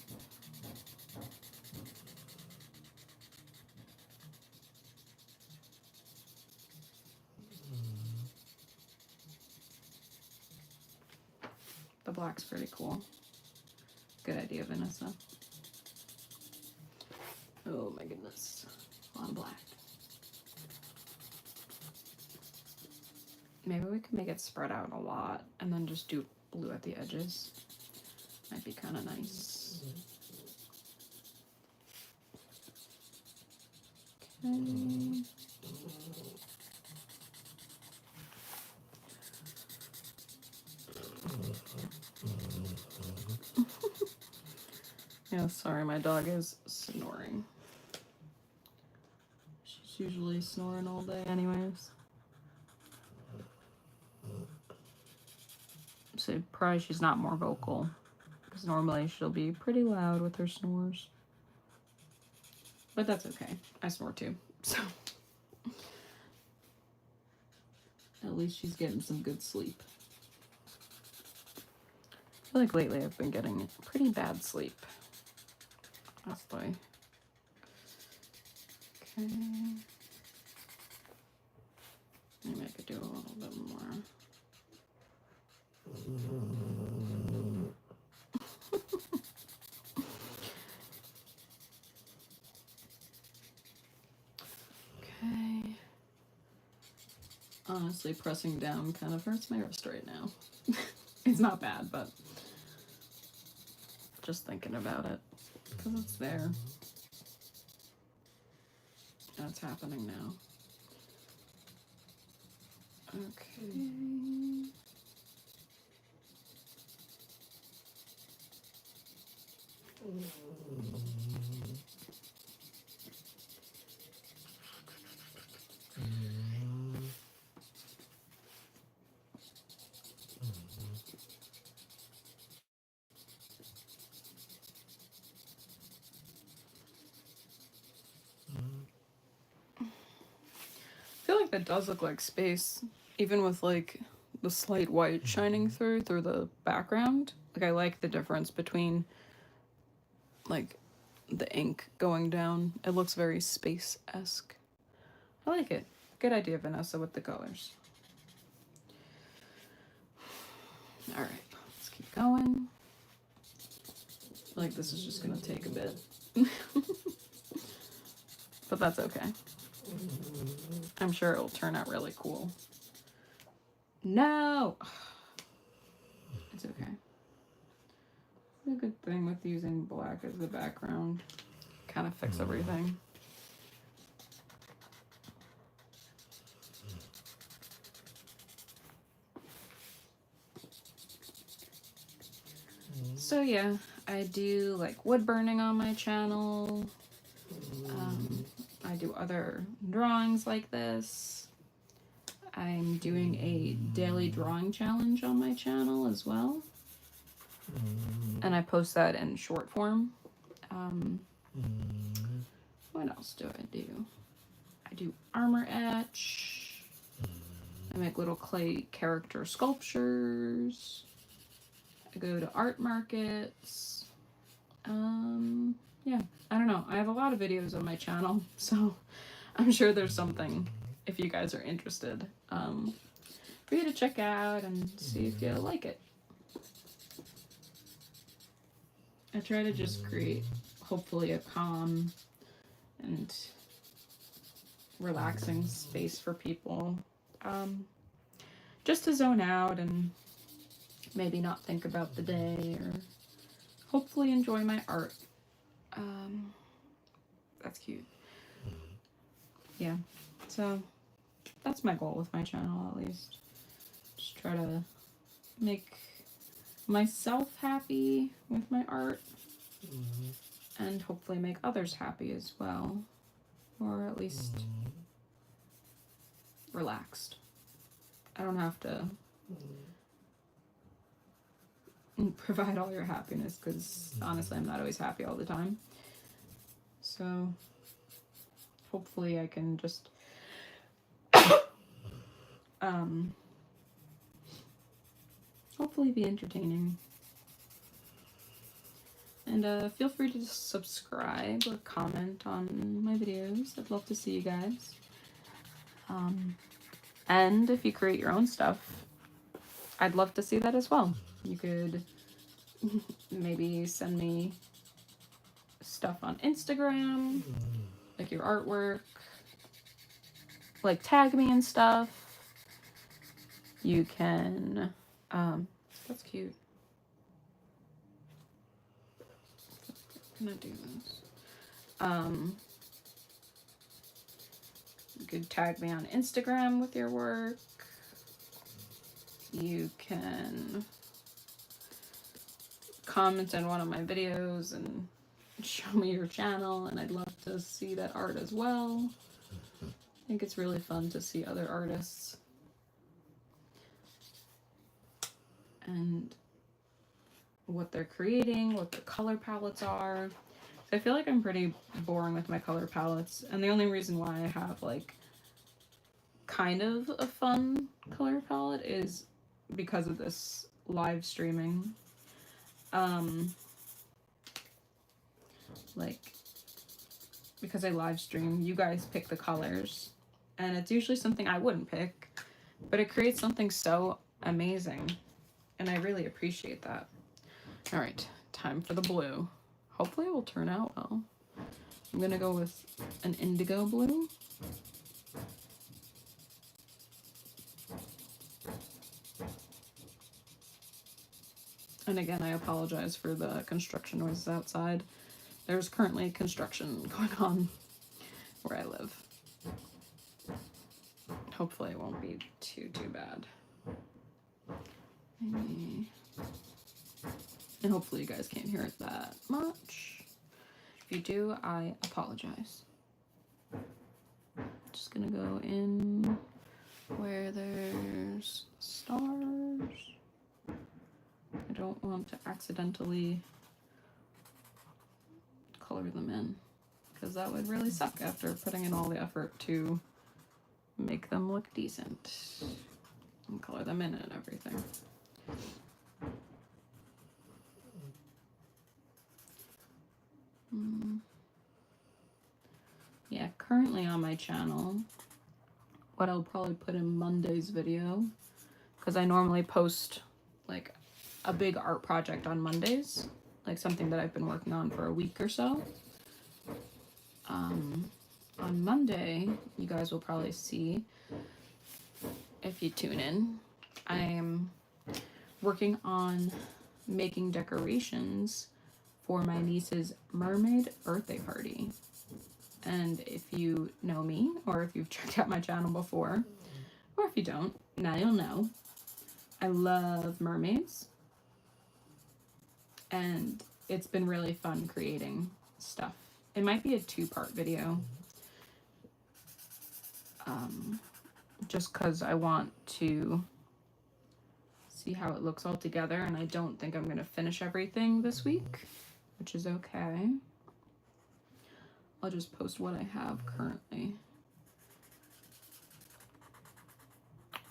Speaker 1: The black's pretty cool. Good idea, Vanessa. Oh my goodness. A lot of black. Maybe we could make it spread out a lot and then just do blue at the edges. Might be kind of nice. Okay. Yeah, sorry, my dog is snoring. She's usually snoring all day anyways. I'm surprised she's not more vocal, because normally she'll be pretty loud with her snores. But that's okay. I snore too, so at least she's getting some good sleep. I feel like lately I've been getting pretty bad sleep. Honestly. Okay. Maybe I could do a little bit more. Okay. Honestly, pressing down kind of hurts my wrist right now. It's not bad, but just thinking about it, because it's there. That's happening now. Okay. I feel like that does look like space, even with like the slight white shining through the background. Like I like the difference between like the ink going down. It looks very space-esque. I like it. Good idea, Vanessa, with the colors. All right, let's keep going. I feel like this is just gonna take a bit. But that's okay. I'm sure it'll turn out really cool. No! It's okay. The good thing with using black as the background, kind of fix everything. So yeah, I do like wood burning on my channel. I do other drawings like this. I'm doing a daily drawing challenge on my channel as well. And I post that in short form. What else do I do? I do armor etch. I make little clay character sculptures. I go to art markets. Yeah, I don't know. I have a lot of videos on my channel, so I'm sure there's something, if you guys are interested, for you to check out and see if you like it. I try to just create, hopefully, a calm and relaxing space for people, just to zone out and maybe not think about the day, or hopefully enjoy my art. That's cute. Yeah, so that's my goal with my channel, at least. Just try to make myself happy with my art, and hopefully make others happy as well, or at least relaxed. I don't have to provide all your happiness, because honestly I'm not always happy all the time. So hopefully I can just hopefully be entertaining. And feel free to subscribe or comment on my videos. I'd love to see you guys. And if you create your own stuff, I'd love to see that as well. You could maybe send me stuff on Instagram, like your artwork, like tag me and stuff. You can, that's cute. Can I do this? You could tag me on Instagram with your work. You can comment on one of my videos and show me your channel, and I'd love to see that art as well. I think it's really fun to see other artists and what they're creating, what their color palettes are. I feel like I'm pretty boring with my color palettes, and the only reason why I have like kind of a fun color palette is because of this live streaming. Like, because I live stream, you guys pick the colors, and it's usually something I wouldn't pick, but it creates something so amazing, and I really appreciate that. All right, time for the blue. Hopefully it will turn out well. I'm gonna go with an indigo blue. And again, I apologize for the construction noises outside. There's currently construction going on where I live. Hopefully it won't be too bad. Maybe. And hopefully you guys can't hear it that much. If you do, I apologize. Just gonna go in where there's stars. I don't want to accidentally color them in, because that would really suck after putting in all the effort to make them look decent and color them in and everything. Yeah, currently on my channel, what I'll probably put in Monday's video, because I normally post like a big art project on Mondays, like something that I've been working on for a week or so. On Monday, you guys will probably see, if you tune in, I am working on making decorations for my niece's mermaid birthday party. And if you know me, or if you've checked out my channel before, or if you don't, now you'll know, I love mermaids. And it's been really fun creating stuff. It might be a 2-part video. just because I want to see how it looks all together, and I don't think I'm going to finish everything this week, which is okay. I'll just post what I have currently.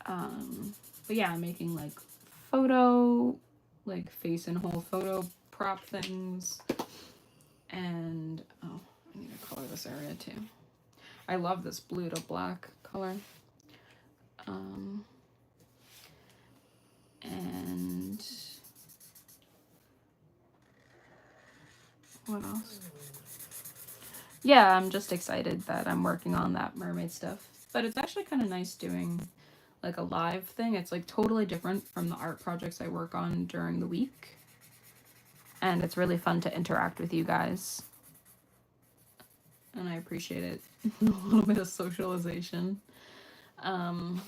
Speaker 1: But yeah, I'm making like photo, like face and whole photo prop things. And, oh, I need to color this area too. I love this blue to black color. And what else? Yeah, I'm just excited that I'm working on that mermaid stuff. But it's actually kind of nice doing like a live thing. It's like totally different from the art projects I work on during the week. And it's really fun to interact with you guys. And I appreciate it. A little bit of socialization. What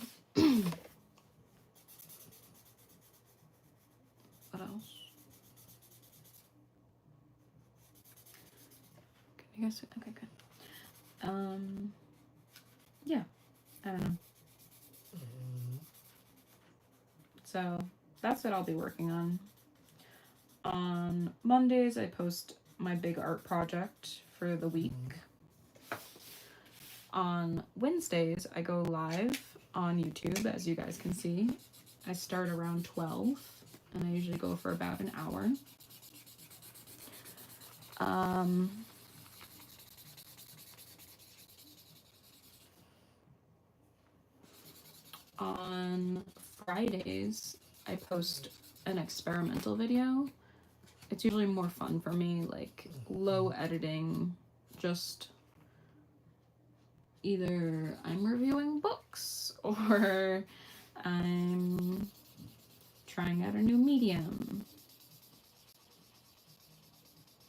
Speaker 1: else? Can you guys see? Okay, good. Yeah, I don't know. So that's what I'll be working on. On Mondays, I post my big art project for the week. On Wednesdays, I go live on YouTube, as you guys can see. I start around 12, and I usually go for about an hour. On Fridays, I post an experimental video. It's usually more fun for me, like low editing, just either I'm reviewing books or I'm trying out a new medium.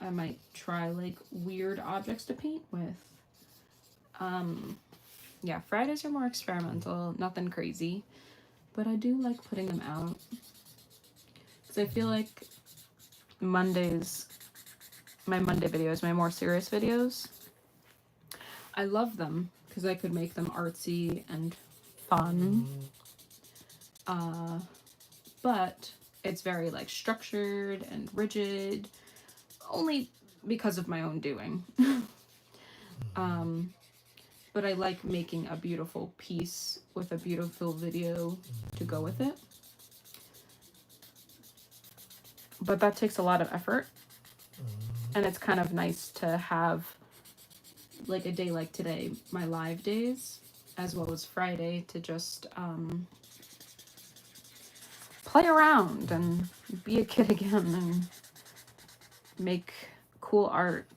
Speaker 1: I might try like weird objects to paint with. Yeah, Fridays are more experimental, nothing crazy, but I do like putting them out. Because I feel like Mondays, my Monday videos, my more serious videos, I love them because I could make them artsy and fun. But it's very like structured and rigid, only because of my own doing. But I like making a beautiful piece with a beautiful video to go with it. But that takes a lot of effort. And it's kind of nice to have like a day like today, my live days, as well as Friday, to just play around and be a kid again and make cool art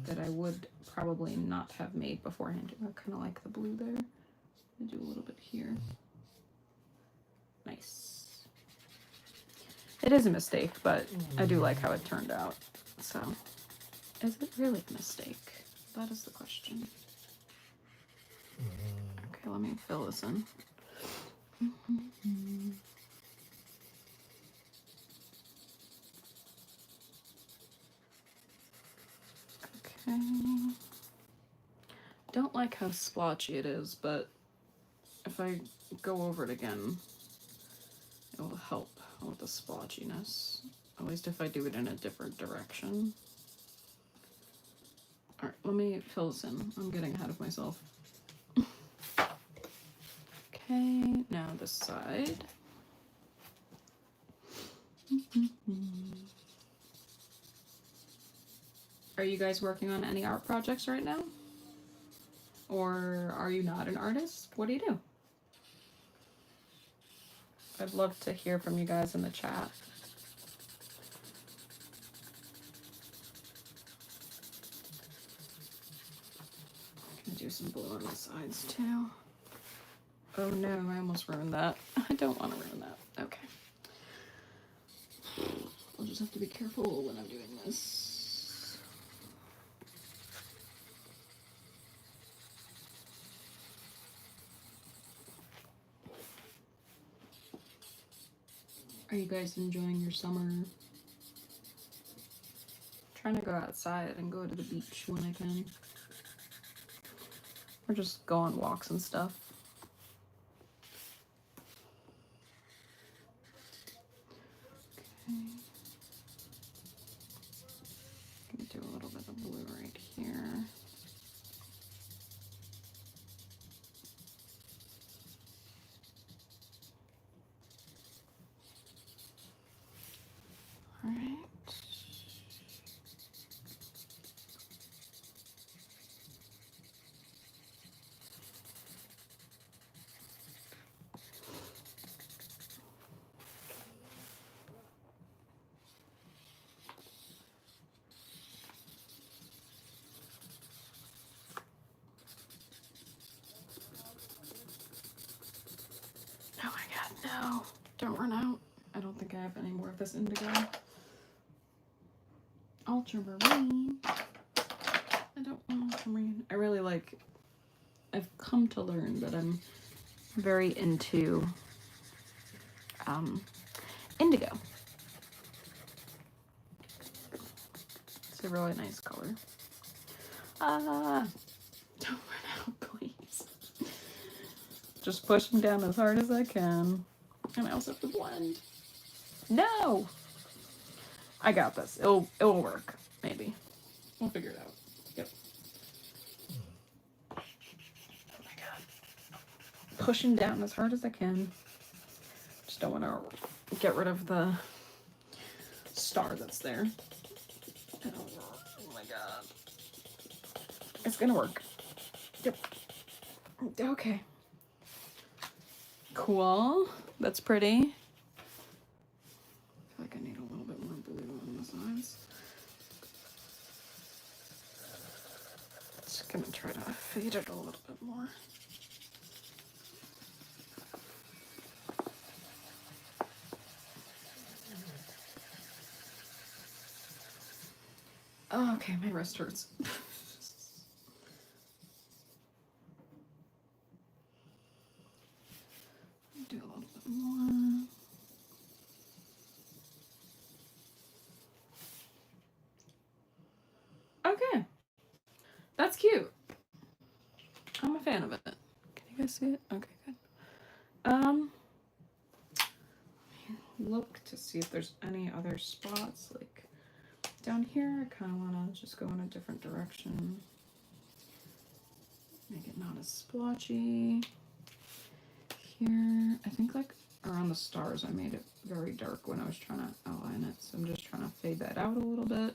Speaker 1: that I would probably not have made beforehand. I kind of like the blue there. I do a little bit here. Nice. It is a mistake, but I do like how it turned out. So, is it really a mistake? That is the question. Okay, let me fill this in. Okay. Don't like how splotchy it is, but if I go over it again, it will help with the splotchiness. At least if I do it in a different direction. Alright, let me fill this in. I'm getting ahead of myself. Okay, now this side. Are you guys working on any art projects right now? Or are you not an artist? What do you do? I'd love to hear from you guys in the chat. I'm gonna do some blue on the sides too. Oh no, I almost ruined that. I don't want to ruin that. Okay. I'll just have to be careful when I'm doing this. Are you guys enjoying your summer? Trying to go outside and go to the beach when I can. Or just go on walks and stuff. Do a little bit of blue right here. All right. Oh my god, no. Don't run out. I don't think I have any more of this indigo. Ultramarine. I don't want ultramarine. I really like, I've come to learn that I'm very into indigo. It's a really nice color. Don't run out, please. Just pushing down as hard as I can. And I also have to blend. No! I got this. It'll work. Maybe. We'll figure it out. Yep. Oh my god. Pushing down as hard as I can. Just don't want to get rid of the star that's there. Oh my god. It's gonna work. Yep. Okay. Cool. That's pretty. I feel like I need a little bit more blue on the sides. Just gonna try to fade it a little bit more. Oh, okay, my wrist hurts. Do a little bit more. Okay. That's cute. I'm a fan of it. Can you guys see it? Okay, good. Look to see if there's any other spots. Like down here, I kind of want to just go in a different direction. Make it not as splotchy. Here, I think like around the stars, I made it very dark when I was trying to outline it. So I'm just trying to fade that out a little bit,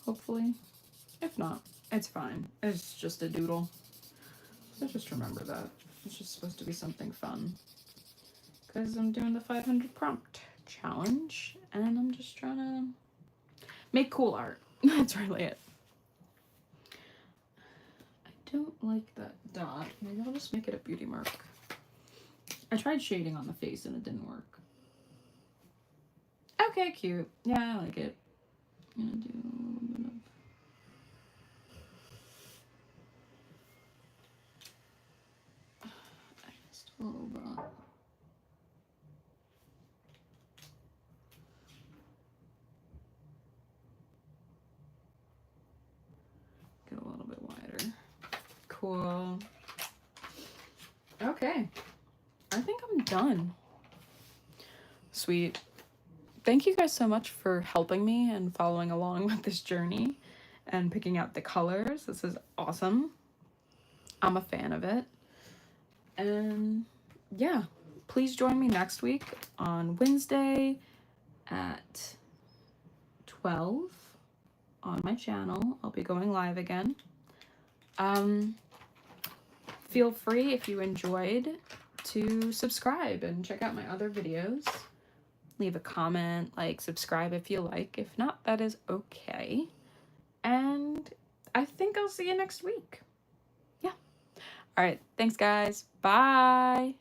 Speaker 1: hopefully. If not, it's fine. It's just a doodle. So just remember that. It's just supposed to be something fun. Because I'm doing the 500 prompt challenge, and I'm just trying to make cool art. That's really it. I don't like that dot. Maybe I'll just make it a beauty mark. I tried shading on the face and it didn't work. Okay, cute. Yeah, I like it. I'm gonna do a little bit of... Just a little bit. Get a little bit wider. Cool. Okay. I think I'm done. Sweet. Thank you guys so much for helping me and following along with this journey and picking out the colors. This is awesome. I'm a fan of it. And yeah, please join me next week on Wednesday at 12 on my channel. I'll be going live again. Feel free, if you enjoyed, to subscribe and check out my other videos. Leave a comment, like, subscribe if you like. If not, that is okay. And I think I'll see you next week. Yeah. All right. Thanks, guys. Bye.